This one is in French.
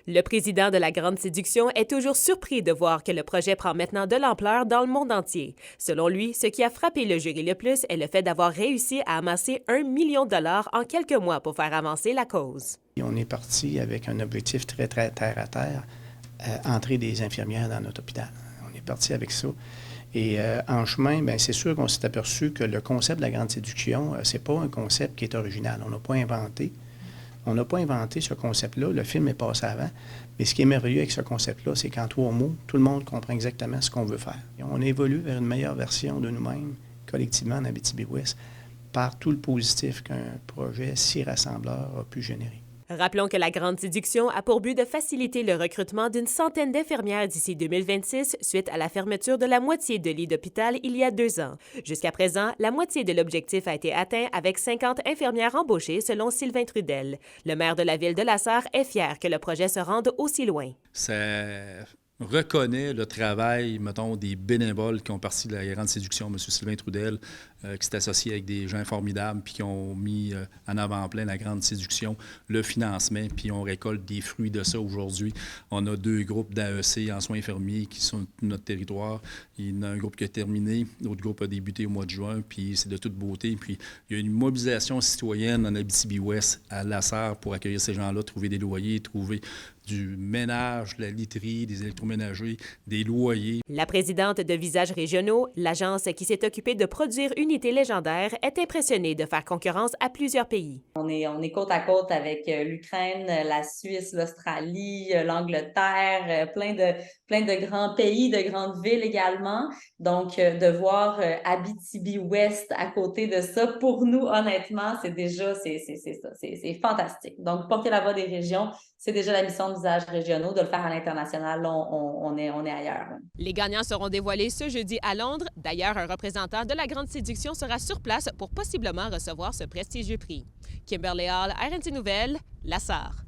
Le président de la Grande Séduction est toujours surpris de voir que le projet prend maintenant de l'ampleur dans le monde entier. Selon lui, ce qui a frappé le jury le plus est le fait d'avoir réussi à amasser 1 million de dollars en quelques mois pour faire avancer la cause. On est parti avec un objectif très terre à terre, entrer des infirmières dans notre hôpital. On est parti avec ça. Et en chemin, bien, c'est sûr qu'on s'est aperçu que le concept de la Grande Séduction, c'est pas un concept qui est original. On n'a pas inventé. On n'a pas inventé ce concept-là. Le film est passé avant. Mais ce qui est merveilleux avec ce concept-là, c'est qu'en 3 mots, tout le monde comprend exactement ce qu'on veut faire. Et on évolue vers une meilleure version de nous-mêmes, collectivement, en Abitibi-Ouest, par tout le positif qu'un projet si rassembleur a pu générer. Rappelons que la Grande Séduction a pour but de faciliter le recrutement d'une centaine d'infirmières d'ici 2026 suite à la fermeture de la moitié de lits d'hôpital il y a 2 ans. Jusqu'à présent, la moitié de l'objectif a été atteint avec 50 infirmières embauchées selon Sylvain Trudel. Le maire de la ville de La Sarre est fier que le projet se rende aussi loin. Ça reconnaît le travail, mettons, des bénévoles qui ont parti de la Grande Séduction, M. Sylvain Trudel, qui s'est associé avec des gens formidables, puis qui ont mis en avant-plan la Grande Séduction, le financement, puis on récolte des fruits de ça aujourd'hui. On a 2 groupes d'AEC en soins infirmiers qui sont sur notre territoire. Il y en a un groupe qui a terminé, l'autre groupe a débuté au mois de juin, puis c'est de toute beauté. Puis il y a une mobilisation citoyenne en Abitibi-Ouest, à La Sarre, pour accueillir ces gens-là, trouver des loyers, trouver du ménage, de la literie, des électroménagers, des loyers. La présidente de Visages régionaux, l'agence qui s'est occupée de produire Unité légendaire, est impressionnée de faire concurrence à plusieurs pays. On est côte à côte avec l'Ukraine, la Suisse, l'Australie, l'Angleterre, plein de grands pays, de grandes villes également. Donc, de voir Abitibi-Ouest à côté de ça, pour nous, honnêtement, c'est fantastique. Donc, porter la voix des régions, c'est déjà la mission de Visages régionaux. De le faire à l'international, là, on est ailleurs. Les gagnants seront dévoilés ce jeudi à Londres. D'ailleurs, un représentant de la Grande Séduction sera sur place pour possiblement recevoir ce prestigieux prix. Kimberly Hall, RNC Nouvelles, La Sarre.